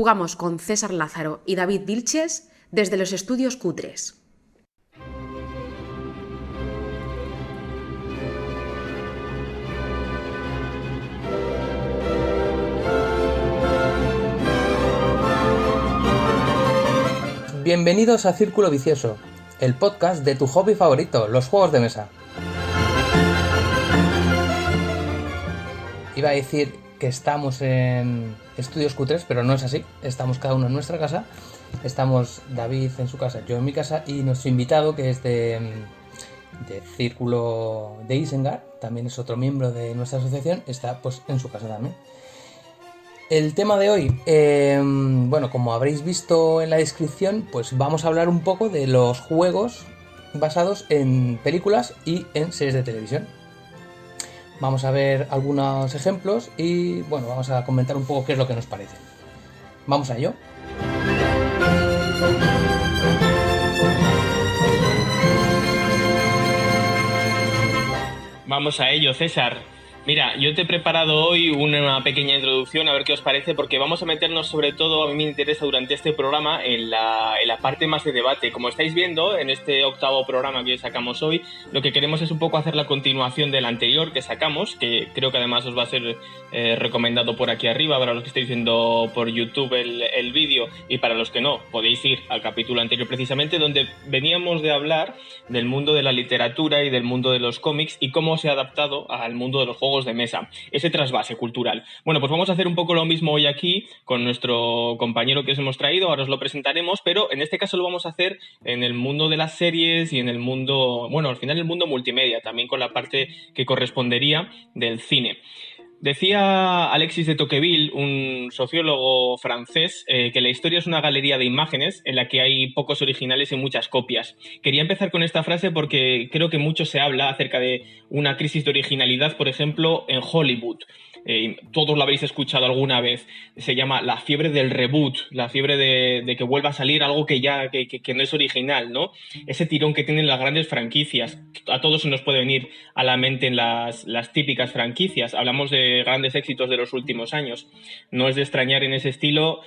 jugamos con César Lázaro y David Vilches desde los estudios Q3. Bienvenidos a Círculo Vicioso, el podcast de tu hobby favorito, los juegos de mesa. Iba a decir que estamos en Estudios Q3, pero no es así. Estamos cada uno en nuestra casa. Estamos David en su casa, yo en mi casa, y nuestro invitado, que es de Círculo de Isengard, también es otro miembro de nuestra asociación, está pues en su casa también. El tema de hoy, bueno, como habréis visto en la descripción, pues vamos a hablar un poco de los juegos basados en películas y en series de televisión. Vamos a ver algunos ejemplos y, bueno, vamos a comentar un poco qué es lo que nos parece. ¿Vamos a ello? Vamos a ello, César. Mira, yo te he preparado hoy una pequeña introducción, a ver qué os parece, porque vamos a meternos sobre todo, a mí me interesa durante este programa, en la parte más de debate. Como estáis viendo, en este octavo programa que sacamos hoy, lo que queremos es un poco hacer la continuación del anterior que sacamos, que creo que además os va a ser recomendado por aquí arriba, para los que estáis viendo por YouTube el vídeo, y para los que no, podéis ir al capítulo anterior precisamente, donde veníamos de hablar del mundo de la literatura y del mundo de los cómics y cómo se ha adaptado al mundo de los juegos de mesa, ese trasvase cultural. Bueno, pues vamos a hacer un poco lo mismo hoy aquí con nuestro compañero que os hemos traído, ahora os lo presentaremos, pero en este caso lo vamos a hacer en el mundo de las series y en el mundo, bueno, al final el mundo multimedia, también con la parte que correspondería del cine. Decía Alexis de Tocqueville, un sociólogo francés, que la historia es una galería de imágenes en la que hay pocos originales y muchas copias. Quería empezar con esta frase porque creo que mucho se habla acerca de una crisis de originalidad, por ejemplo, en Hollywood. Todos lo habéis escuchado alguna vez. Se llama la fiebre del reboot, la fiebre de que vuelva a salir algo que no es original, ¿no? Ese tirón que tienen las grandes franquicias. A todos se nos puede venir a la mente en las típicas franquicias. Hablamos de grandes éxitos de los últimos años. No es de extrañar en ese estilo,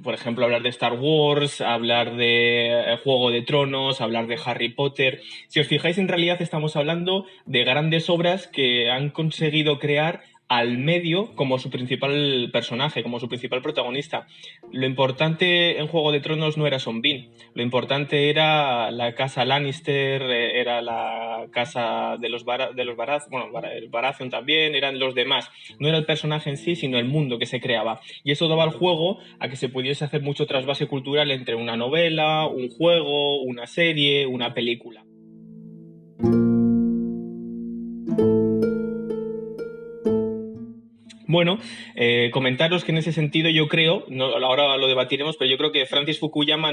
por ejemplo, hablar de Star Wars, hablar de Juego de Tronos, hablar de Harry Potter. Si os fijáis, en realidad estamos hablando de grandes obras que han conseguido crear al medio como su principal personaje, como su principal protagonista. Lo importante en Juego de Tronos no era Sean Bean, lo importante era la casa Lannister, era la casa de los Baratheon, bueno, el Baratheon también, eran los demás. No era el personaje en sí, sino el mundo que se creaba. Y eso daba al juego a que se pudiese hacer mucho trasvase cultural entre una novela, un juego, una serie, una película. Bueno, comentaros que en ese sentido yo creo, ahora lo debatiremos, pero yo creo que Francis Fukuyama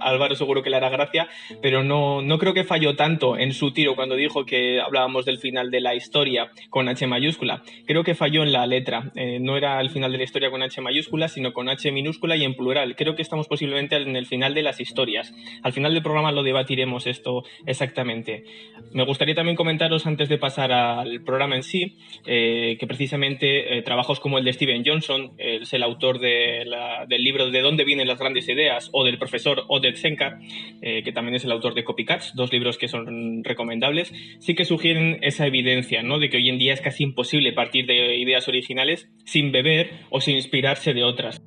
Álvaro seguro que le hará gracia, pero no creo que falló tanto en su tiro cuando dijo que hablábamos del final de la historia con H mayúscula. Creo que falló en la letra, no era el final de la historia con H mayúscula, sino con H minúscula y en plural. Creo que estamos posiblemente en el final de las historias. Al final del programa lo debatiremos esto exactamente. Me gustaría también comentaros, antes de pasar al programa en sí, que precisamente trabajos como el de Steven Johnson, es el autor del libro De dónde vienen las grandes ideas, o del profesor Oded Senkar, que también es el autor de Copycats, dos libros que son recomendables, sí que sugieren esa evidencia, ¿no?, de que hoy en día es casi imposible partir de ideas originales sin beber o sin inspirarse de otras.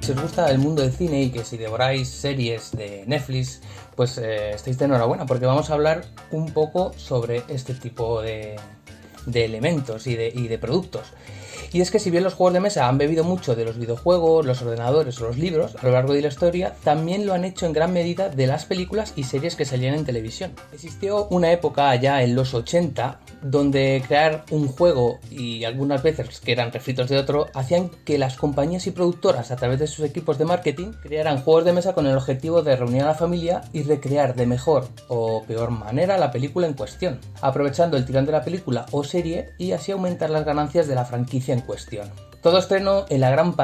Si os gusta el mundo del cine y que si devoráis series de Netflix, pues estáis de enhorabuena, porque vamos a hablar un poco sobre este tipo de elementos y de productos. Y es que si bien los juegos de mesa han bebido mucho de los videojuegos, los ordenadores o los libros a lo largo de la historia, también lo han hecho en gran medida de las películas y series que salían en televisión. Existió una época allá en los 80 donde crear un juego y algunas veces que eran refritos de otro hacían que las compañías y productoras a través de sus equipos de marketing crearan juegos de mesa con el objetivo de reunir a la familia y recrear de mejor o peor manera la película en cuestión, aprovechando el tirón de la película o serie y así aumentar las ganancias de la franquicia en cuestión. Todo estreno en la gran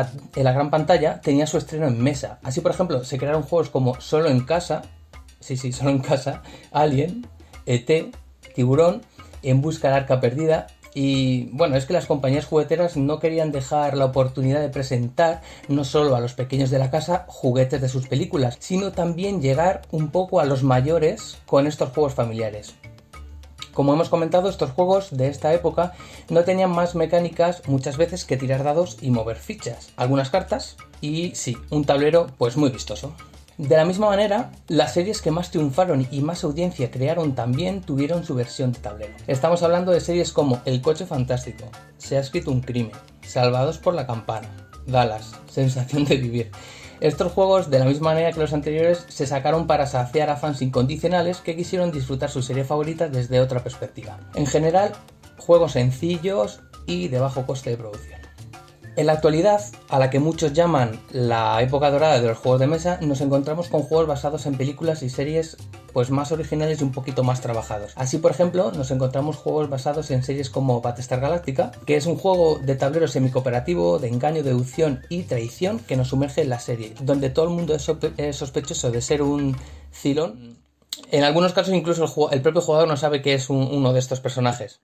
pantalla tenía su estreno en mesa. Así, por ejemplo, se crearon juegos como Solo en Casa, Solo en Casa, Alien, ET, Tiburón, En Busca del Arca Perdida. Y bueno, es que las compañías jugueteras no querían dejar la oportunidad de presentar no solo a los pequeños de la casa juguetes de sus películas, sino también llegar un poco a los mayores con estos juegos familiares. Como hemos comentado, estos juegos de esta época no tenían más mecánicas muchas veces que tirar dados y mover fichas, algunas cartas y sí, un tablero pues muy vistoso. De la misma manera, las series que más triunfaron y más audiencia crearon también tuvieron su versión de tablero. Estamos hablando de series como El Coche Fantástico, Se ha escrito un crimen, Salvados por la Campana, Dallas, Sensación de vivir. Estos juegos, de la misma manera que los anteriores, se sacaron para saciar a fans incondicionales que quisieron disfrutar su serie favorita desde otra perspectiva. En general, juegos sencillos y de bajo coste de producción. En la actualidad, a la que muchos llaman la época dorada de los juegos de mesa, nos encontramos con juegos basados en películas y series pues más originales y un poquito más trabajados. Así, por ejemplo, nos encontramos juegos basados en series como Battlestar Galactica, que es un juego de tablero semicooperativo, de engaño, deducción y traición que nos sumerge en la serie, donde todo el mundo es sospechoso de ser un Cylon. En algunos casos incluso el propio jugador no sabe que es uno de estos personajes.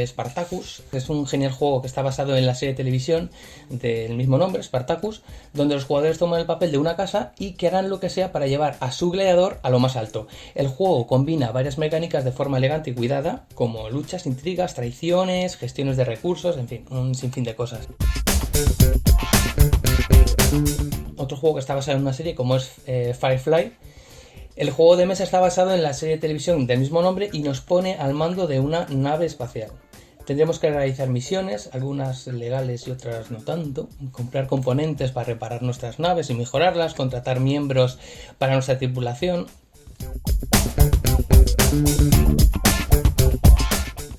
Spartacus es un genial juego que está basado en la serie de televisión del mismo nombre, Spartacus, donde los jugadores toman el papel de una casa y que harán lo que sea para llevar a su gladiador a lo más alto. El juego combina varias mecánicas de forma elegante y cuidada, como luchas, intrigas, traiciones, gestiones de recursos, en fin, un sinfín de cosas. Otro juego que está basado en una serie como es Firefly. El juego de mesa está basado en la serie de televisión del mismo nombre y nos pone al mando de una nave espacial. Tendremos que realizar misiones, algunas legales y otras no tanto, comprar componentes para reparar nuestras naves y mejorarlas, contratar miembros para nuestra tripulación.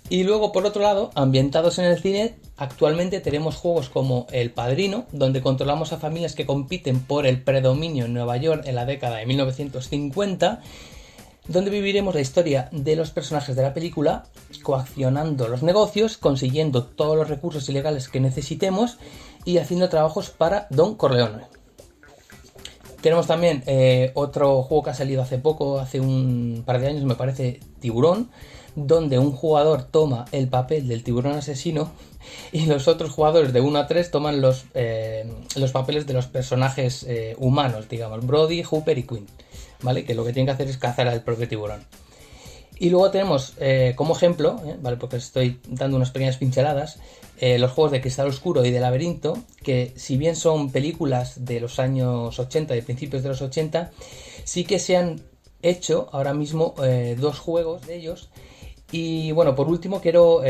Y luego, por otro lado, ambientados en el cine, actualmente tenemos juegos como El Padrino, donde controlamos a familias que compiten por el predominio en Nueva York en la década de 1950, donde viviremos la historia de los personajes de la película, coaccionando los negocios, consiguiendo todos los recursos ilegales que necesitemos y haciendo trabajos para Don Corleone. Tenemos también otro juego que ha salido hace poco, hace un par de años me parece, Tiburón, donde un jugador toma el papel del tiburón asesino y los otros jugadores de 1 a 3 toman los papeles de los personajes humanos, digamos, Brody, Hooper y Quinn, ¿vale? Que lo que tienen que hacer es cazar al propio tiburón. Y luego tenemos como ejemplo, ¿vale? Porque estoy dando unas pequeñas pinceladas, los juegos de Cristal Oscuro y de Laberinto, que si bien son películas de los años 80, de principios de los 80, sí que se han hecho ahora mismo 2 juegos de ellos. Y bueno, por último no quiero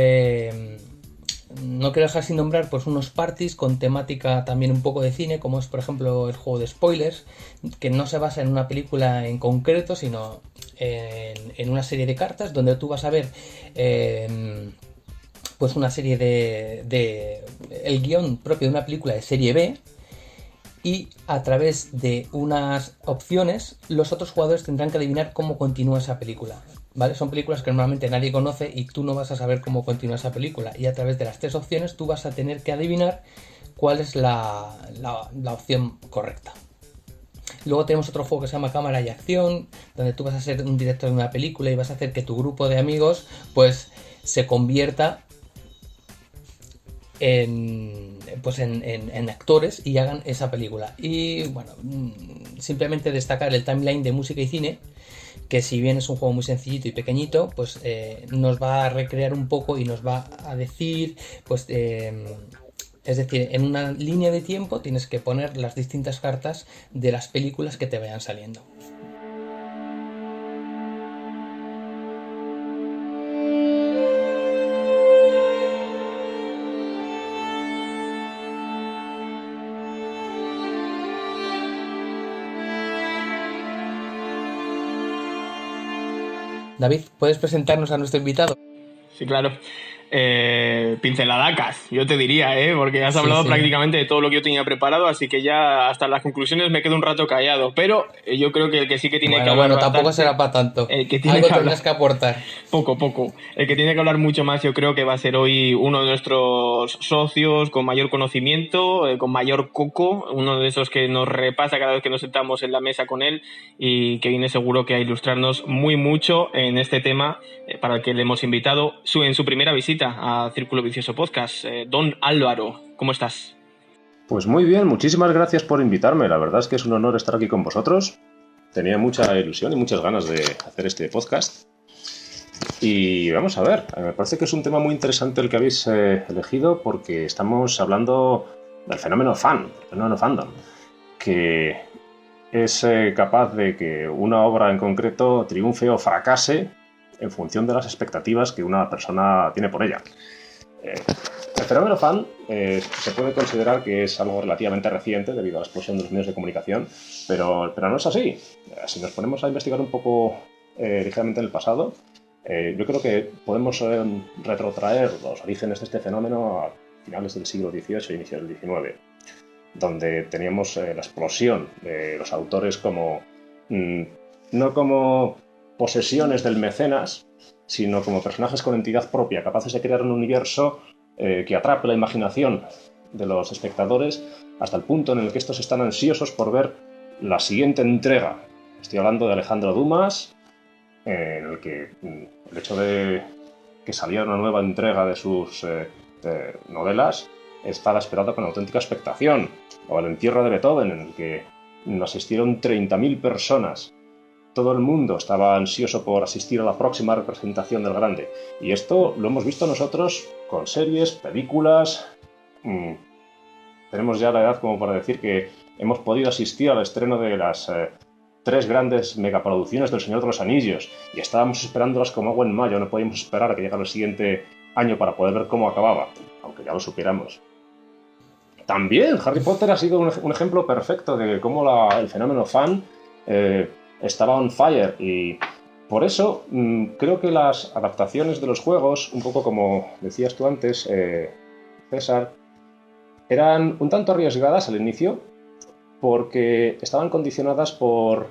dejar sin nombrar pues unos parties con temática también un poco de cine, como es por ejemplo el juego de spoilers, que no se basa en una película en concreto, sino en una serie de cartas donde tú vas a ver pues una serie de el guión propio de una película de serie B, y a través de unas opciones los otros jugadores tendrán que adivinar cómo continúa esa película, ¿vale? Son películas que normalmente nadie conoce y tú no vas a saber cómo continúa esa película, y a través de las 3 opciones tú vas a tener que adivinar cuál es la opción correcta. Luego tenemos otro juego que se llama Cámara y Acción, donde tú vas a ser un director de una película y vas a hacer que tu grupo de amigos pues se convierta en actores y hagan esa película. Y bueno, simplemente destacar el timeline de música y cine, que si bien es un juego muy sencillito y pequeñito, pues nos va a recrear un poco y nos va a decir, pues es decir, en una línea de tiempo tienes que poner las distintas cartas de las películas que te vayan saliendo. David, ¿puedes presentarnos a nuestro invitado? Sí, claro. Pinceladacas, yo te diría, porque has hablado prácticamente de todo lo que yo tenía preparado, así que ya hasta las conclusiones me quedo un rato callado. Pero yo creo que el que sí que tiene que hablar bastante, tampoco será para tanto. El que tiene Algo que tendrás que aportar. Poco. El que tiene que hablar mucho más, yo creo que va a ser hoy uno de nuestros socios con mayor conocimiento, con mayor coco, uno de esos que nos repasa cada vez que nos sentamos en la mesa con él y que viene seguro que a ilustrarnos muy mucho en este tema para el que le hemos invitado en su primera visita a Círculo Vicioso Podcast. Don Álvaro, ¿cómo estás? Pues muy bien, muchísimas gracias por invitarme. La verdad es que es un honor estar aquí con vosotros. Tenía mucha ilusión y muchas ganas de hacer este podcast. Y vamos a ver, me parece que es un tema muy interesante el que habéis elegido porque estamos hablando del fenómeno fandom, que es capaz de que una obra en concreto triunfe o fracase en función de las expectativas que una persona tiene por ella. El fenómeno fan se puede considerar que es algo relativamente reciente debido a la explosión de los medios de comunicación, pero no es así. Si nos ponemos a investigar un poco ligeramente en el pasado, yo creo que podemos retrotraer los orígenes de este fenómeno a finales del siglo XVIII e inicios del XIX, donde teníamos la explosión de los autores como no como posesiones del mecenas, sino como personajes con entidad propia, capaces de crear un universo que atrape la imaginación de los espectadores hasta el punto en el que estos están ansiosos por ver la siguiente entrega. Estoy hablando de Alejandro Dumas, en el que el hecho de que saliera una nueva entrega de sus novelas estaba esperado con auténtica expectación. O El entierro de Beethoven, en el que asistieron 30.000 personas. Todo el mundo estaba ansioso por asistir a la próxima representación del grande. Y esto lo hemos visto nosotros con series, películas. Tenemos ya la edad como para decir que hemos podido asistir al estreno de las 3 grandes megaproducciones del Señor de los Anillos. Y estábamos esperándolas como agua en mayo. No podíamos esperar a que llegara el siguiente año para poder ver cómo acababa, aunque ya lo supiéramos. También Harry Potter ha sido un ejemplo perfecto de cómo el fenómeno fan estaba on fire, y por eso creo que las adaptaciones de los juegos, un poco como decías tú antes, César, eran un tanto arriesgadas al inicio porque estaban condicionadas por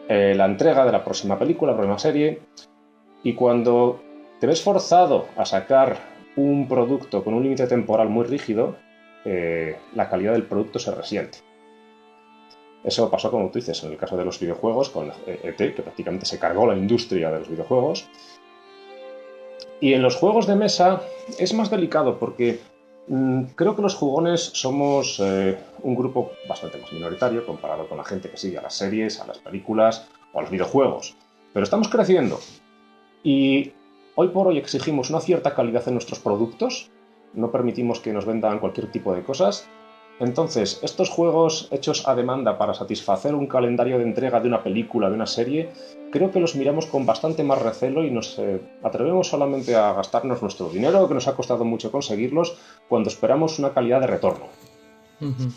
la entrega de la próxima película, la próxima serie, y cuando te ves forzado a sacar un producto con un límite temporal muy rígido, la calidad del producto se resiente. Eso pasó, como tú dices, en el caso de los videojuegos, con E.T., que prácticamente se cargó la industria de los videojuegos. Y en los juegos de mesa es más delicado porque creo que los jugones somos un grupo bastante más minoritario comparado con la gente que sigue a las series, a las películas o a los videojuegos. Pero estamos creciendo y hoy por hoy exigimos una cierta calidad en nuestros productos, no permitimos que nos vendan cualquier tipo de cosas. Entonces, estos juegos hechos a demanda para satisfacer un calendario de entrega de una película, de una serie, creo que los miramos con bastante más recelo y nos atrevemos solamente a gastarnos nuestro dinero, que nos ha costado mucho conseguirlos, cuando esperamos una calidad de retorno. Uh-huh.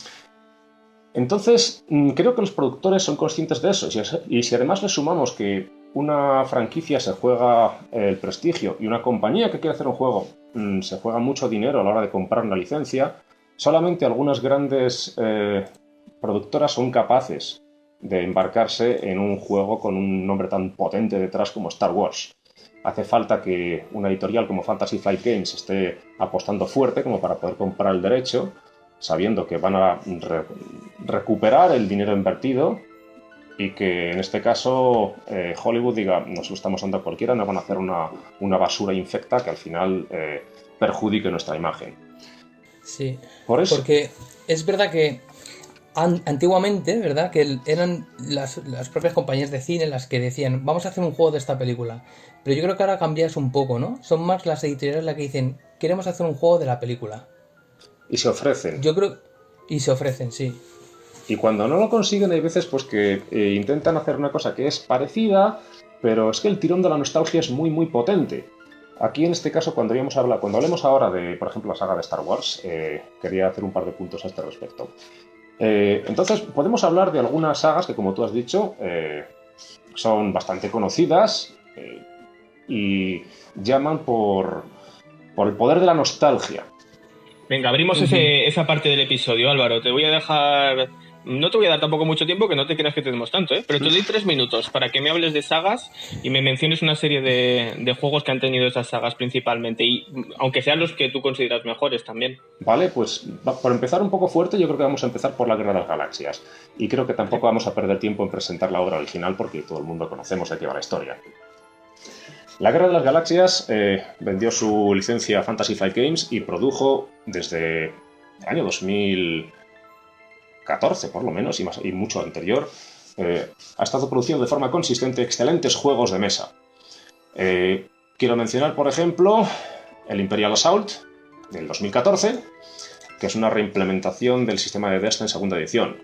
Entonces, creo que los productores son conscientes de eso, y si además le sumamos que una franquicia se juega el prestigio y una compañía que quiere hacer un juego se juega mucho dinero a la hora de comprar una licencia, solamente algunas grandes productoras son capaces de embarcarse en un juego con un nombre tan potente detrás como Star Wars. Hace falta que una editorial como Fantasy Flight Games esté apostando fuerte como para poder comprar el derecho, sabiendo que van a recuperar el dinero invertido y que en este caso Hollywood diga, nos lo estamos dando a cualquiera, no van a hacer una basura infecta que al final perjudique nuestra imagen. Sí, por eso. Porque es verdad que antiguamente, ¿verdad? Que eran las propias compañías de cine las que decían, vamos a hacer un juego de esta película. Pero yo creo que ahora cambias un poco, ¿no? Son más las editoriales las que dicen, queremos hacer un juego de la película. Y se ofrecen. Yo creo... Y se ofrecen, sí. Y cuando no lo consiguen hay veces pues que intentan hacer una cosa que es parecida, pero es que el tirón de la nostalgia es muy muy potente. Aquí en este caso, cuando hablemos ahora de, por ejemplo, la saga de Star Wars, quería hacer un par de puntos a este respecto. Entonces, podemos hablar de algunas sagas que, como tú has dicho, son bastante conocidas y llaman por el poder de la nostalgia. Venga, abrimos esa parte del episodio, Álvaro. Te voy a dejar... No te voy a dar tampoco mucho tiempo, que no te creas que tenemos tanto, ¿eh? Pero te doy 3 minutos para que me hables de sagas y me menciones una serie de juegos que han tenido esas sagas principalmente, y aunque sean los que tú consideras mejores también. Vale, pues por empezar un poco fuerte, yo creo que vamos a empezar por la Guerra de las Galaxias. Y creo que tampoco vamos a perder tiempo en presentar la obra original porque todo el mundo conocemos de qué va la historia. La Guerra de las Galaxias vendió su licencia a Fantasy Flight Games y produjo desde el año 2014, por lo menos, y mucho anterior, ha estado produciendo de forma consistente excelentes juegos de mesa. Quiero mencionar, por ejemplo, el Imperial Assault, del 2014, que es una reimplementación del sistema de Destiny en segunda edición.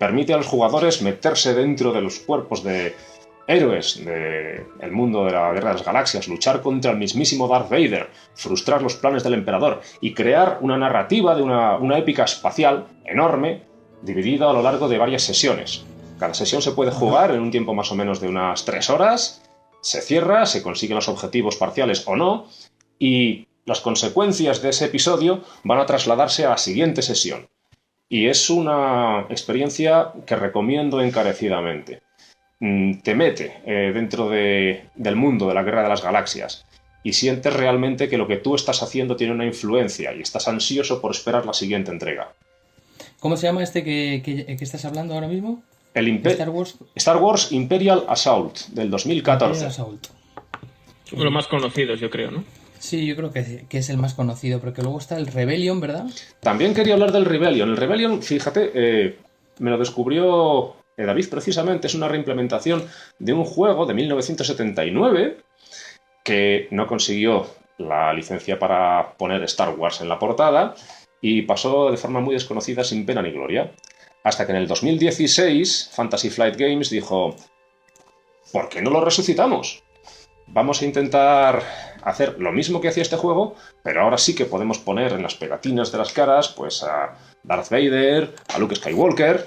Permite a los jugadores meterse dentro de los cuerpos de héroes del mundo de la Guerra de las Galaxias, luchar contra el mismísimo Darth Vader, frustrar los planes del emperador y crear una narrativa de una épica espacial enorme, dividida a lo largo de varias sesiones. Cada sesión se puede jugar en un tiempo más o menos de unas 3 horas, se cierra, se consiguen los objetivos parciales o no, y las consecuencias de ese episodio van a trasladarse a la siguiente sesión. Y es una experiencia que recomiendo encarecidamente. Te mete dentro del mundo de la Guerra de las Galaxias y sientes realmente que lo que tú estás haciendo tiene una influencia y estás ansioso por esperar la siguiente entrega. ¿Cómo se llama este que estás hablando ahora mismo? Star Wars Imperial Assault, del 2014. Imperial Assault. Uno de los más conocidos, yo creo, ¿no? Sí, yo creo que es el más conocido, porque luego está el Rebellion, ¿verdad? También quería hablar del Rebellion. El Rebellion, fíjate, me lo descubrió David, precisamente. Es una reimplementación de un juego de 1979 que no consiguió la licencia para poner Star Wars en la portada y pasó de forma muy desconocida, sin pena ni gloria. Hasta que en el 2016 Fantasy Flight Games dijo: ¿por qué no lo resucitamos? Vamos a intentar hacer lo mismo que hacía este juego, pero ahora sí que podemos poner en las pegatinas de las caras pues a Darth Vader, a Luke Skywalker.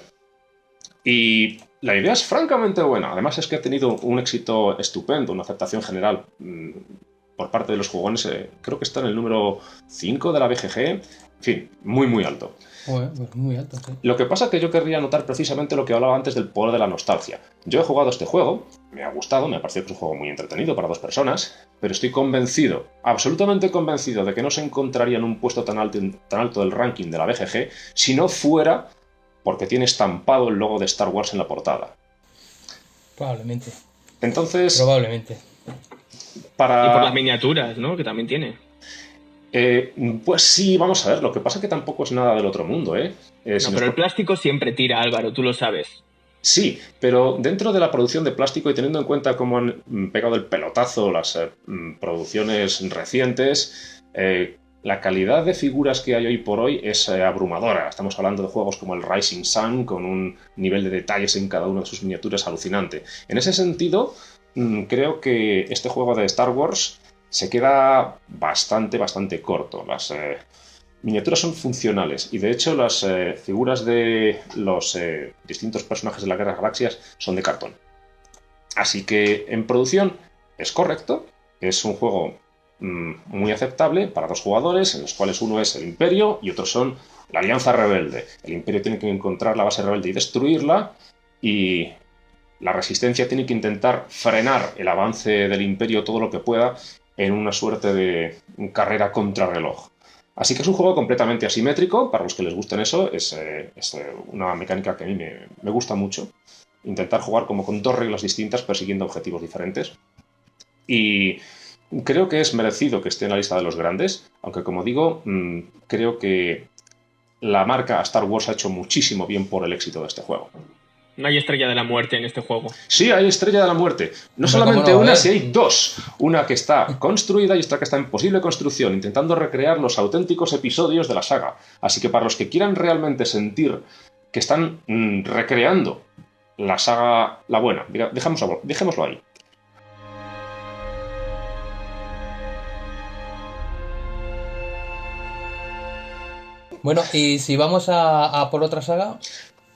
Y la idea es francamente buena. Además es que ha tenido un éxito estupendo, una aceptación general por parte de los jugones. Creo que está en el número 5 de la BGG. En fin, muy muy alto. Pues muy alto, sí. Lo que pasa es que yo querría notar precisamente lo que hablaba antes del poder de la nostalgia. Yo he jugado este juego, me ha gustado, me ha parecido que es un juego muy entretenido para 2 personas, pero estoy convencido, absolutamente convencido, de que no se encontraría en un puesto tan alto del ranking de la BGG si no fuera porque tiene estampado el logo de Star Wars en la portada. Probablemente. Entonces... Probablemente. Y por las miniaturas, ¿no? Que también tiene. Pues sí, vamos a ver. Lo que pasa es que tampoco es nada del otro mundo, ¿eh? No, pero el plástico siempre tira, Álvaro, tú lo sabes. Sí, pero dentro de la producción de plástico y teniendo en cuenta cómo han pegado el pelotazo las producciones recientes, la calidad de figuras que hay hoy por hoy es abrumadora. Estamos hablando de juegos como el Rising Sun, con un nivel de detalles en cada una de sus miniaturas alucinante. En ese sentido, creo que este juego de Star Wars se queda bastante corto. Las miniaturas son funcionales y de hecho las figuras de los distintos personajes de la Guerra de las Galaxias son de cartón. Así que en producción es correcto, es un juego muy aceptable para 2 jugadores, en los cuales uno es el Imperio y otros son la Alianza Rebelde. El Imperio tiene que encontrar la base rebelde y destruirla, y la Resistencia tiene que intentar frenar el avance del Imperio todo lo que pueda en una suerte de carrera contrarreloj. Así que es un juego completamente asimétrico. Para los que les gusten eso, es una mecánica que a mí me gusta mucho. Intentar jugar como con 2 reglas distintas persiguiendo objetivos diferentes. Y creo que es merecido que esté en la lista de los grandes, aunque como digo, creo que la marca Star Wars ha hecho muchísimo bien por el éxito de este juego. No hay estrella de la muerte en este juego. Sí, hay estrella de la muerte. No solamente una, si hay 2. Una que está construida y otra que está en posible construcción, intentando recrear los auténticos episodios de la saga. Así que para los que quieran realmente sentir que están recreando la saga, la buena, dejémoslo ahí. Bueno, y si vamos a por otra saga...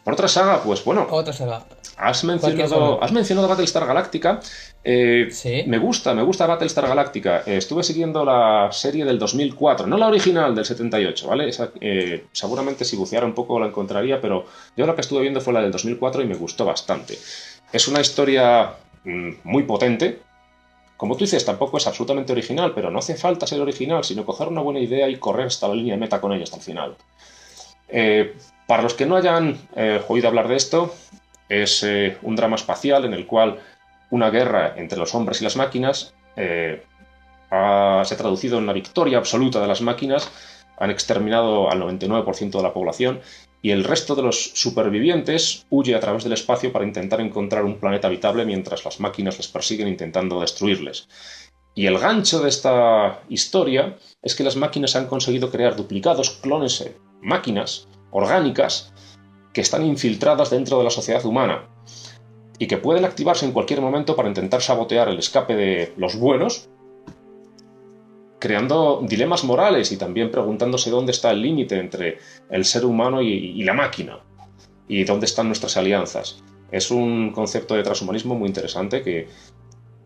Por otra saga, pues bueno, Otra saga. has mencionado Battlestar Galactica. Sí. Me gusta Battlestar Galactica. Estuve siguiendo la serie del 2004, no la original del 78, ¿vale? Esa, seguramente si buceara un poco la encontraría, pero yo lo que estuve viendo fue la del 2004 y me gustó bastante. Es una historia muy potente. Como tú dices, tampoco es absolutamente original, pero no hace falta ser original, sino coger una buena idea y correr hasta la línea de meta con ella hasta el final. Para los que no hayan oído hablar de esto, es un drama espacial en el cual una guerra entre los hombres y las máquinas se ha traducido en una victoria absoluta de las máquinas, han exterminado al 99% de la población y el resto de los supervivientes huye a través del espacio para intentar encontrar un planeta habitable mientras las máquinas les persiguen intentando destruirles. Y el gancho de esta historia es que las máquinas han conseguido crear duplicados, clones, máquinas orgánicas que están infiltradas dentro de la sociedad humana y que pueden activarse en cualquier momento para intentar sabotear el escape de los buenos, creando dilemas morales y también preguntándose dónde está el límite entre el ser humano y la máquina y dónde están nuestras alianzas. Es un concepto de transhumanismo muy interesante que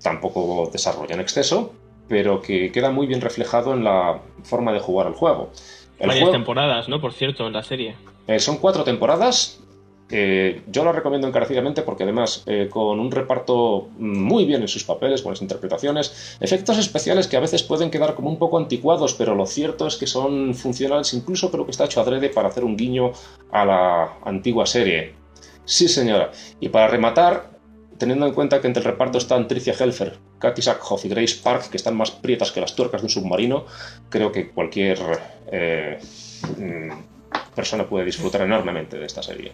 tampoco desarrolla en exceso, pero que queda muy bien reflejado en la forma de jugar al juego. Varias temporadas, ¿no? Por cierto, en la serie. Son 4 temporadas. Yo la recomiendo encarecidamente porque además con un reparto muy bien en sus papeles, buenas interpretaciones, efectos especiales que a veces pueden quedar como un poco anticuados, pero lo cierto es que son funcionales, incluso creo que está hecho adrede para hacer un guiño a la antigua serie. Sí, señora. Y para rematar, teniendo en cuenta que entre el reparto están Tricia Helfer, Kathy Sackhoff y Grace Park, que están más prietas que las tuercas de un submarino, creo que cualquier persona puede disfrutar enormemente de esta serie.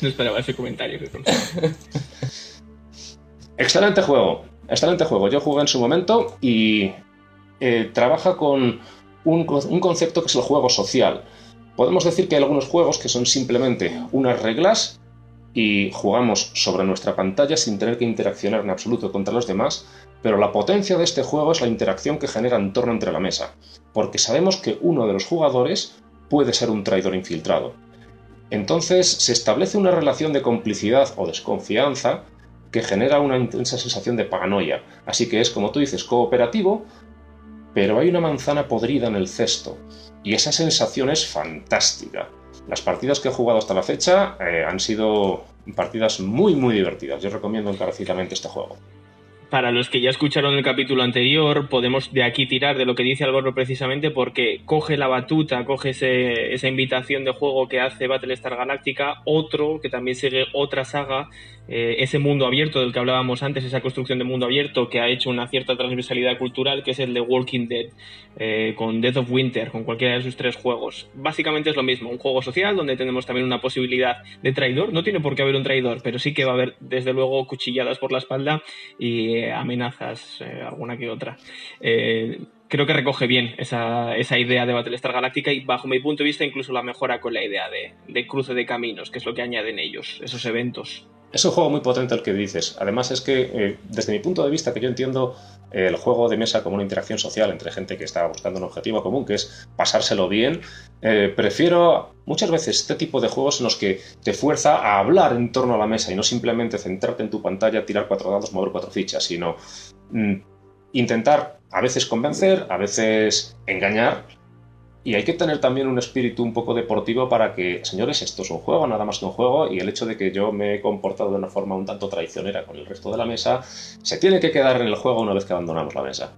No esperaba ese comentario. Excelente juego. Yo jugué en su momento y trabaja con un concepto que es el juego social. Podemos decir que hay algunos juegos que son simplemente unas reglas y jugamos sobre nuestra pantalla sin tener que interaccionar en absoluto contra los demás, pero la potencia de este juego es la interacción que genera en torno entre la mesa, porque sabemos que uno de los jugadores puede ser un traidor infiltrado. Entonces se establece una relación de complicidad o desconfianza que genera una intensa sensación de paranoia. Así que es, como tú dices, cooperativo, pero hay una manzana podrida en el cesto, y esa sensación es fantástica. Las partidas que he jugado hasta la fecha han sido partidas muy muy divertidas. Yo recomiendo encarecidamente este juego. Para los que ya escucharon el capítulo anterior, podemos de aquí tirar de lo que dice Álvaro precisamente porque coge la batuta, coge esa invitación de juego que hace Battlestar Galactica, otro que también sigue otra saga, ese mundo abierto del que hablábamos antes, esa construcción de mundo abierto que ha hecho una cierta transversalidad cultural, que es el de Walking Dead, con Death of Winter, con cualquiera de sus 3 juegos. Básicamente es lo mismo, un juego social donde tenemos también una posibilidad de traidor. No tiene por qué haber un traidor, pero sí que va a haber, desde luego, cuchilladas por la espalda y amenazas, alguna que otra. Creo que recoge bien esa idea de Battlestar Galactica y bajo mi punto de vista incluso la mejora con la idea de cruce de caminos, que es lo que añaden ellos, esos eventos. Es un juego muy potente el que dices. Además es que, desde mi punto de vista, que yo entiendo el juego de mesa como una interacción social entre gente que está buscando un objetivo común, que es pasárselo bien, prefiero muchas veces este tipo de juegos en los que te fuerza a hablar en torno a la mesa y no simplemente centrarte en tu pantalla, tirar 4 dados, mover 4 fichas, sino intentar a veces convencer, a veces engañar. Y hay que tener también un espíritu un poco deportivo para que, señores, esto es un juego, nada más que un juego, y el hecho de que yo me he comportado de una forma un tanto traicionera con el resto de la mesa, se tiene que quedar en el juego una vez que abandonamos la mesa.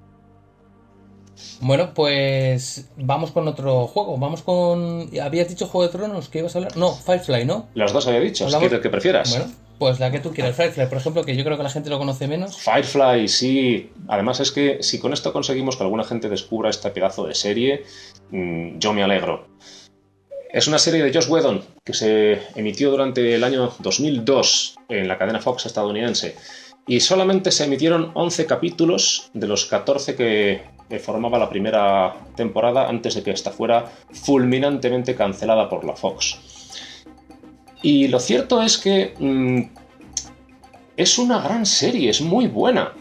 Bueno, pues vamos con otro juego. Vamos con... ¿Habías dicho Juego de Tronos? ¿Qué ibas a hablar? No, Firefly, ¿no? Las dos había dicho, ¿qué es el que prefieras? Bueno, pues la que tú quieras. Firefly, por ejemplo, que yo creo que la gente lo conoce menos. Firefly, sí. Además es que si con esto conseguimos que alguna gente descubra este pedazo de serie, yo me alegro. Es una serie de Joss Whedon que se emitió durante el año 2002 en la cadena Fox estadounidense y solamente se emitieron 11 capítulos de los 14 que formaba la primera temporada antes de que esta fuera fulminantemente cancelada por la Fox. Y lo cierto es que es una gran serie, es muy buena.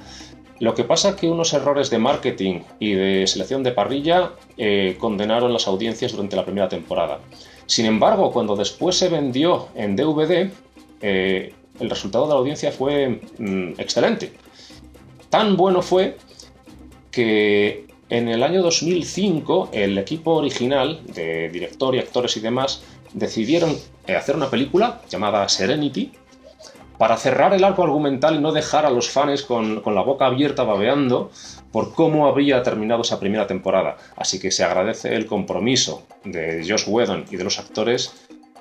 Lo que pasa es que unos errores de marketing y de selección de parrilla condenaron las audiencias durante la primera temporada. Sin embargo, cuando después se vendió en DVD, el resultado de la audiencia fue excelente. Tan bueno fue que en el año 2005 el equipo original de director y actores y demás decidieron hacer una película llamada Serenity para cerrar el arco argumental y no dejar a los fans con la boca abierta babeando por cómo habría terminado esa primera temporada. Así que se agradece el compromiso de Joss Whedon y de los actores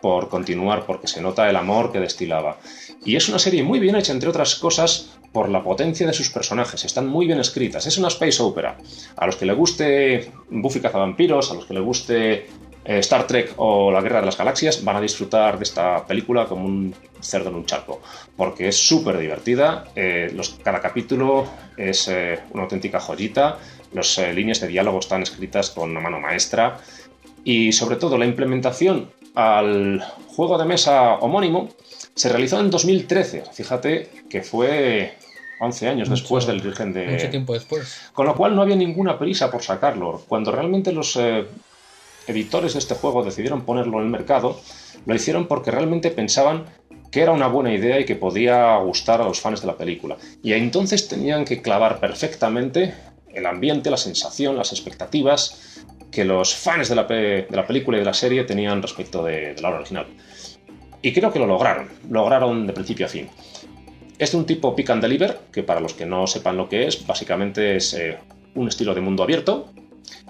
por continuar, porque se nota el amor que destilaba. Y es una serie muy bien hecha, entre otras cosas, por la potencia de sus personajes. Están muy bien escritas. Es una space opera. A los que le guste Buffy cazavampiros, a los que le guste Star Trek o La Guerra de las Galaxias, van a disfrutar de esta película como un cerdo en un charco, porque es súper divertida. Cada capítulo es una auténtica joyita. Las líneas de diálogo están escritas con una mano maestra. Y sobre todo la implementación al juego de mesa homónimo se realizó en 2013. Fíjate que fue 11 años después del origen de... Mucho tiempo después. Con lo cual no había ninguna prisa por sacarlo. Cuando realmente los editores de este juego decidieron ponerlo en el mercado, lo hicieron porque realmente pensaban que era una buena idea y que podía gustar a los fans de la película. Y entonces tenían que clavar perfectamente el ambiente, la sensación, las expectativas que los fans de la película y de la serie tenían respecto de la obra original. Y creo que lo lograron de principio a fin. Es de un tipo pick and deliver, que para los que no sepan lo que es, básicamente es un estilo de mundo abierto,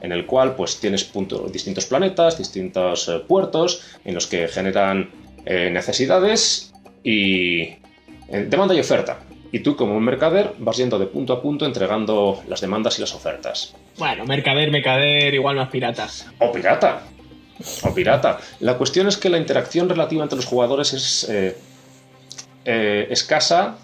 en el cual pues tienes distintos planetas, distintos puertos, en los que generan necesidades y demanda y oferta. Y tú, como un mercader, vas yendo de punto a punto entregando las demandas y las ofertas. Bueno, mercader, igual más pirata. O pirata. La cuestión es que la interacción relativa entre los jugadores es escasa,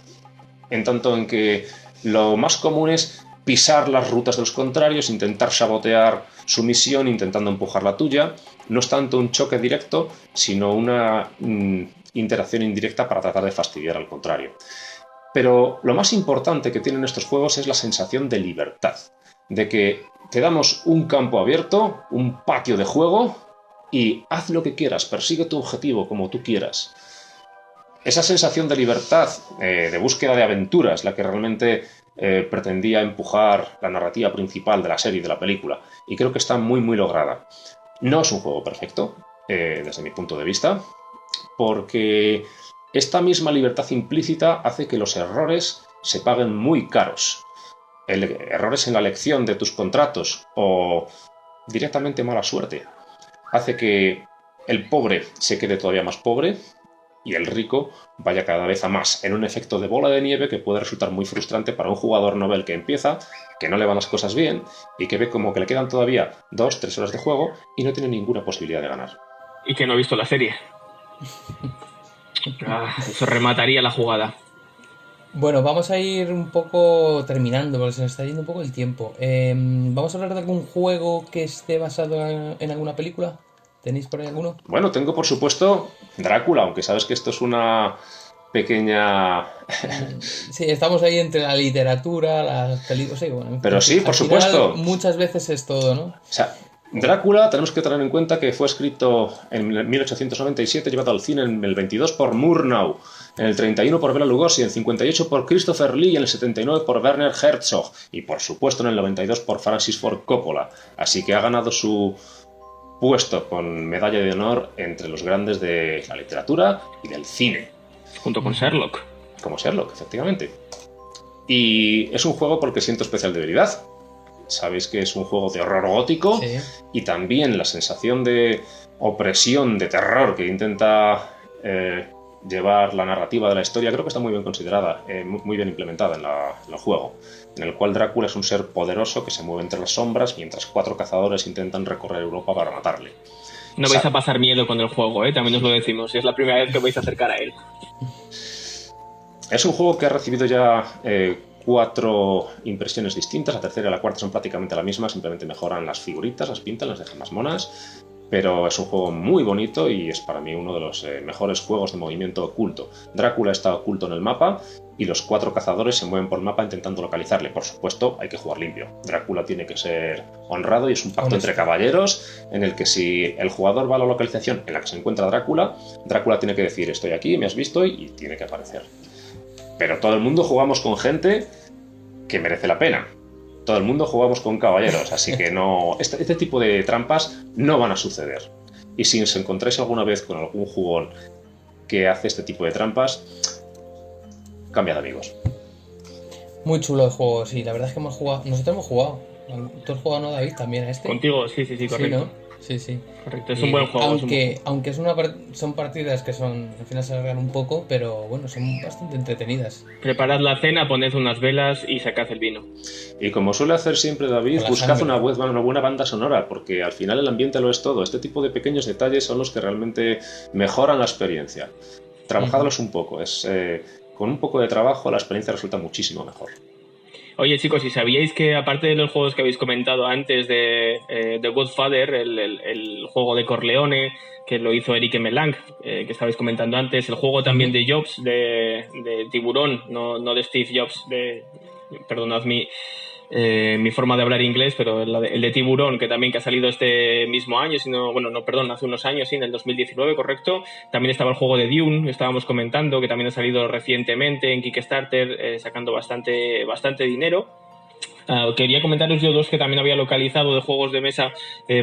en tanto en que lo más común es pisar las rutas de los contrarios, intentar sabotear su misión, intentando empujar la tuya. No es tanto un choque directo, sino una interacción indirecta para tratar de fastidiar al contrario. Pero lo más importante que tienen estos juegos es la sensación de libertad, de que te damos un campo abierto, un patio de juego, y haz lo que quieras, persigue tu objetivo como tú quieras. Esa sensación de libertad, de búsqueda de aventuras, la que realmente pretendía empujar la narrativa principal de la serie y de la película, y creo que está muy muy lograda. No es un juego perfecto, desde mi punto de vista, porque esta misma libertad implícita hace que los errores se paguen muy caros. Errores en la elección de tus contratos o directamente mala suerte hace que el pobre se quede todavía más pobre y el rico vaya cada vez a más, en un efecto de bola de nieve que puede resultar muy frustrante para un jugador novel que empieza, que no le van las cosas bien y que ve como que le quedan todavía 2-3 horas de juego y no tiene ninguna posibilidad de ganar. Y que no ha visto la serie. Eso remataría la jugada. Bueno, vamos a ir un poco terminando, porque se nos está yendo un poco el tiempo. ¿Vamos a hablar de algún juego que esté basado en alguna película? ¿Tenéis por ahí alguno? Bueno, tengo por supuesto Drácula, aunque sabes que esto es una pequeña... Sí, estamos ahí entre la literatura, las películas... Sí, bueno, pero sí, por supuesto. Muchas veces es todo, ¿no? O sea, Drácula, tenemos que tener en cuenta que fue escrito en 1897, llevado al cine en el 22 por Murnau, en el 31 por Bela Lugosi, en el 58 por Christopher Lee y en el 79 por Werner Herzog y por supuesto en el 92 por Francis Ford Coppola. Así que ha ganado su puesto con medalla de honor entre los grandes de la literatura y del cine. Junto con Sherlock. Como Sherlock, efectivamente. Y es un juego por el que siento especial debilidad. Sabéis que es un juego de horror gótico, sí. Y también la sensación de opresión, de terror que intenta llevar la narrativa de la historia, creo que está muy bien considerada, muy bien implementada en el juego, en el cual Drácula es un ser poderoso que se mueve entre las sombras mientras 4 cazadores intentan recorrer Europa para matarle. No vais a pasar miedo con el juego, también os lo decimos, es la primera vez que vais a acercar a él. Es un juego que ha recibido ya 4 impresiones distintas, la tercera y la cuarta son prácticamente la misma, simplemente mejoran las figuritas, las pintan, las dejan más monas, pero es un juego muy bonito y es para mí uno de los mejores juegos de movimiento oculto. Drácula está oculto en el mapa y los 4 cazadores se mueven por el mapa intentando localizarle. Por supuesto, hay que jugar limpio. Drácula tiene que ser honrado y es un pacto entre caballeros en el que si el jugador va a la localización en la que se encuentra Drácula, Drácula tiene que decir estoy aquí, me has visto y tiene que aparecer. Pero todo el mundo jugamos con gente que merece la pena. Todo el mundo jugamos con caballeros, así que no, este tipo de trampas no van a suceder. Y si os encontráis alguna vez con algún jugón que hace este tipo de trampas, cambia de amigos. Muy chulo el juego, sí, la verdad es que nosotros hemos jugado. ¿Tú has jugado, no, David, también a este? Contigo, sí, correcto. Sí, ¿no? Sí. Correcto, es un buen juego. Aunque son partidas que al final se alargan un poco, pero bueno, son bastante entretenidas. Preparad la cena, poned unas velas y sacad el vino. Y como suele hacer siempre David, buscad una buena banda sonora, porque al final el ambiente lo es todo. Este tipo de pequeños detalles son los que realmente mejoran la experiencia. Trabajadlos un poco, con un poco de trabajo la experiencia resulta muchísimo mejor. Oye, chicos, ¿y sabíais que aparte de los juegos que habéis comentado antes de The Godfather, el juego de Corleone, que lo hizo Eric Melang, que estabais comentando antes, el juego también de Jobs, de Tiburón, no de Steve Jobs, perdonad mi forma de hablar inglés, pero el de Tiburón, que también que ha salido este mismo año, hace unos años, sí, en el 2019, correcto. También estaba el juego de Dune, que estábamos comentando, que también ha salido recientemente en Kickstarter, sacando bastante dinero. Quería comentaros yo 2 que también había localizado de juegos de mesa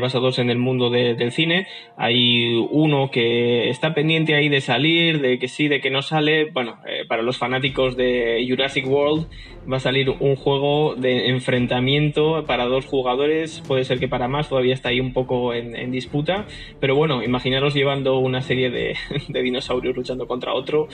basados en el mundo del cine. Hay uno que está pendiente ahí de salir, de que sí, de que no sale. Bueno, para los fanáticos de Jurassic World va a salir un juego de enfrentamiento para 2 jugadores, puede ser que para más, todavía está ahí un poco en disputa, pero bueno, imaginaros llevando una serie de dinosaurios luchando contra otro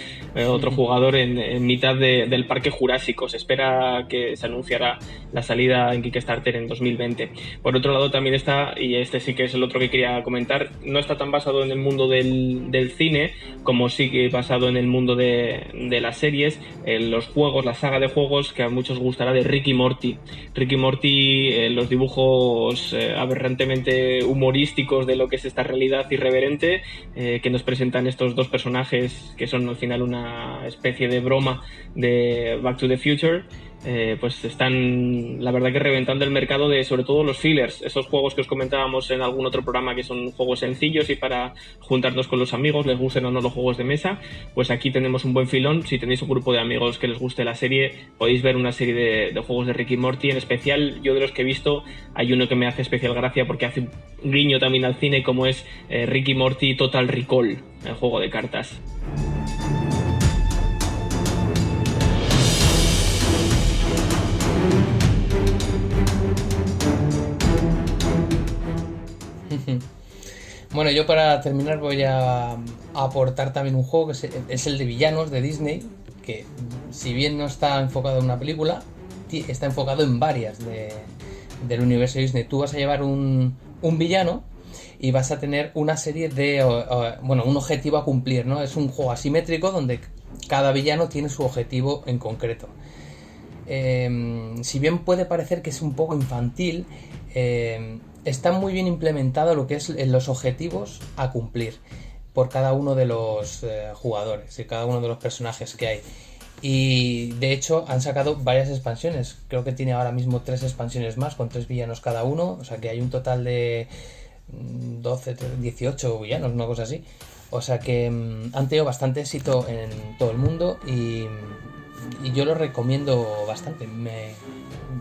jugador en mitad del parque jurásico. Se espera que se anunciará la salida en Kickstarter en 2020. Por otro lado también está, y este sí que es el otro que quería comentar, no está tan basado en el mundo del cine como sí que basado en el mundo de las series, los juegos, la saga de juegos que a muchos gustará de Rick y Morty. Rick y Morty, los dibujos aberrantemente humorísticos de lo que es esta realidad irreverente que nos presentan estos 2 personajes que son al final una especie de broma de Back to the Future. Pues están, la verdad, que reventando el mercado de, sobre todo, los fillers, esos juegos que os comentábamos en algún otro programa que son juegos sencillos y para juntarnos con los amigos, les gusten o no los juegos de mesa. Pues aquí tenemos un buen filón. Si tenéis un grupo de amigos que les guste la serie, podéis ver una serie de juegos de Rick y Morty. En especial, yo de los que he visto, hay uno que me hace especial gracia porque hace un guiño también al cine, como es Rick y Morty Total Recall, el juego de cartas. Bueno, yo para terminar voy a aportar también un juego que es el de villanos de Disney, que si bien no está enfocado en una película, está enfocado en varias del universo Disney. Tú vas a llevar un villano y vas a tener una serie de un objetivo a cumplir, ¿no? Es un juego asimétrico donde cada villano tiene su objetivo en concreto. Si bien puede parecer que es un poco infantil, está muy bien implementado lo que es los objetivos a cumplir por cada uno de los jugadores y cada uno de los personajes que hay. Y de hecho han sacado varias expansiones, creo que tiene ahora mismo 3 expansiones más con 3 villanos cada uno, o sea que hay un total de 18 villanos, una cosa así. O sea que han tenido bastante éxito en todo el mundo y yo lo recomiendo bastante.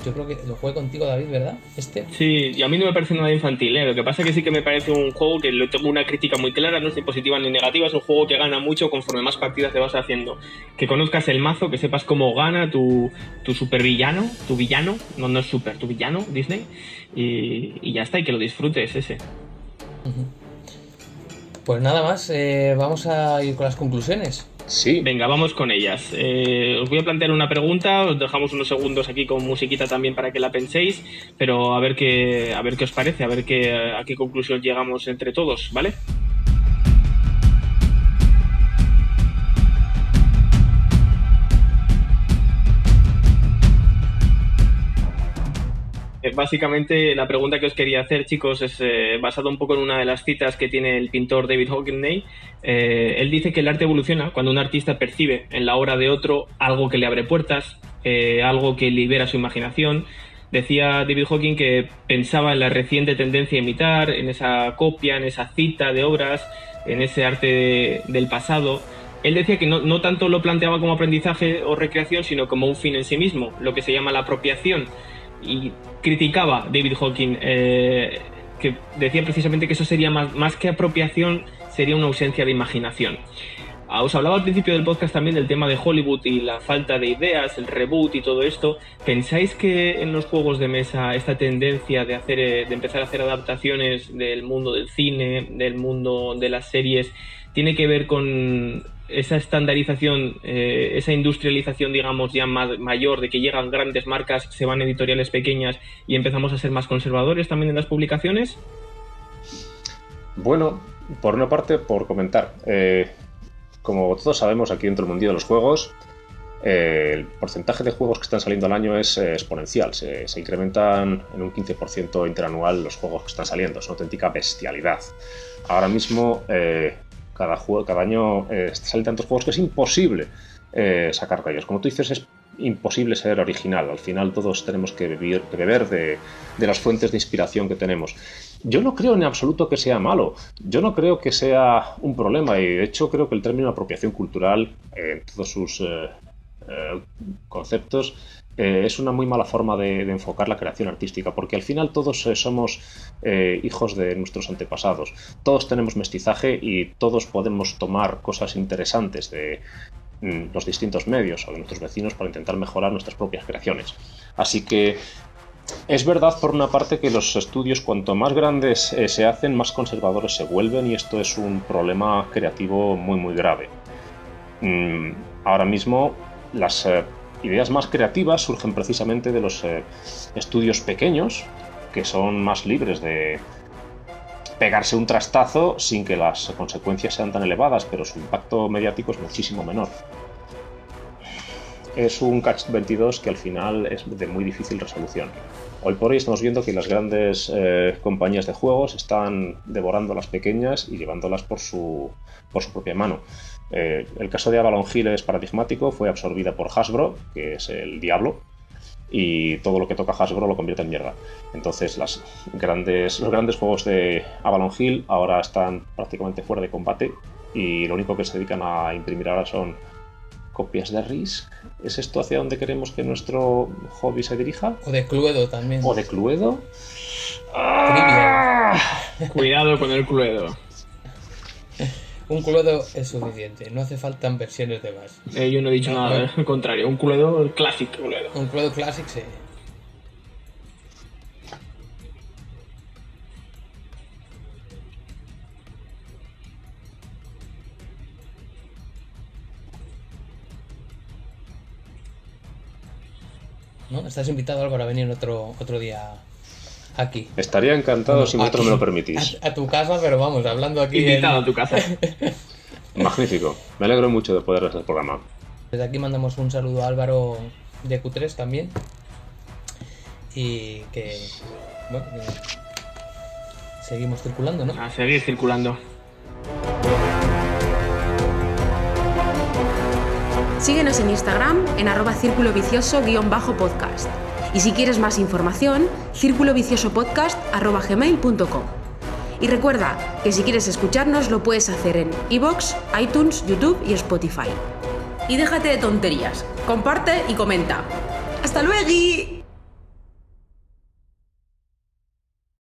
Yo creo que lo jugué contigo, David, ¿verdad? Sí, y a mí no me parece nada infantil, ¿eh? Lo que pasa es que sí que me parece un juego que le tengo una crítica muy clara, no es ni positiva ni negativa, es un juego que gana mucho conforme más partidas te vas haciendo. Que conozcas el mazo, que sepas cómo gana tu supervillano, tu villano, no es super, tu villano, Disney, y ya está, y que lo disfrutes ese. Pues nada más, vamos a ir con las conclusiones. Sí. Venga, vamos con ellas. Os voy a plantear una pregunta, os dejamos unos segundos aquí con musiquita también para que la penséis, pero a ver qué os parece, a qué conclusión llegamos entre todos, ¿vale? básicamente la pregunta que os quería hacer, chicos, es basada un poco en una de las citas que tiene el pintor David Hockney. Él dice que el arte evoluciona cuando un artista percibe en la obra de otro algo que le abre puertas, algo que libera su imaginación. Decía David Hawking que pensaba en la reciente tendencia a imitar, en esa copia, en esa cita de obras, en ese arte del pasado. Él decía que no tanto lo planteaba como aprendizaje o recreación, sino como un fin en sí mismo, lo que se llama la apropiación. Y criticaba David Hawking, que decía precisamente que eso sería más que apropiación, sería una ausencia de imaginación. Os hablaba al principio del podcast también del tema de Hollywood y la falta de ideas, el reboot y todo esto. ¿Pensáis que en los juegos de mesa esta tendencia de empezar a hacer adaptaciones del mundo del cine, del mundo de las series, tiene que ver con esa estandarización, esa industrialización, digamos, ya mayor, de que llegan grandes marcas, se van editoriales pequeñas y empezamos a ser más conservadores también en las publicaciones? Bueno, por una parte, por comentar, como todos sabemos, aquí dentro del mundillo de los juegos, el porcentaje de juegos que están saliendo al año es exponencial. Se incrementan en un 15% interanual los juegos que están saliendo. Es una auténtica bestialidad. Ahora mismo, cada año salen tantos juegos que es imposible sacar de ellos. Como tú dices, es imposible ser original. Al final todos tenemos que beber de las fuentes de inspiración que tenemos. Yo no creo en absoluto que sea malo. Yo no creo que sea un problema. Y de hecho creo que el término apropiación cultural, en todos sus conceptos, es una muy mala forma de enfocar la creación artística, porque al final todos somos hijos de nuestros antepasados. Todos tenemos mestizaje y todos podemos tomar cosas interesantes de los distintos medios o de nuestros vecinos para intentar mejorar nuestras propias creaciones. Así que es verdad, por una parte, que los estudios, cuanto más grandes se hacen, más conservadores se vuelven, y esto es un problema creativo muy muy grave. Ahora mismo las ideas más creativas surgen precisamente de los estudios pequeños, que son más libres de pegarse un trastazo sin que las consecuencias sean tan elevadas, pero su impacto mediático es muchísimo menor. Es un catch-22 que al final es de muy difícil resolución. Hoy por hoy estamos viendo que las grandes compañías de juegos están devorando a las pequeñas y llevándolas por su propia mano. El caso de Avalon Hill es paradigmático, fue absorbida por Hasbro, que es el diablo, y todo lo que toca Hasbro lo convierte en mierda. Entonces los grandes juegos de Avalon Hill ahora están prácticamente fuera de combate, y lo único que se dedican a imprimir ahora son copias de Risk. ¿Es esto hacia donde queremos que nuestro hobby se dirija? O de Cluedo también. ¿O de Cluedo? Cuidado con el Cluedo. Un Cluedo es suficiente, no hace falta versiones de más. Yo no he dicho nada, al contrario. Un Cluedo, el clásico Cluedo. Un Cluedo Classic, sí. ¿No? Estás invitado, Álvaro, a venir otro día aquí. Estaría encantado si vosotros me lo permitís. A tu casa, pero vamos, hablando aquí. Invitado a tu casa. Magnífico. Me alegro mucho de poder hacer el programa. Desde aquí mandamos un saludo a Álvaro de Q3 también. Y que, bueno, seguimos circulando, ¿no? A seguir circulando. Síguenos en Instagram en @circulovicioso_podcast. Y si quieres más información, circuloviciosopodcast@gmail.com. Y recuerda que si quieres escucharnos lo puedes hacer en iVoox, iTunes, YouTube y Spotify. Y déjate de tonterías, comparte y comenta. ¡Hasta luego!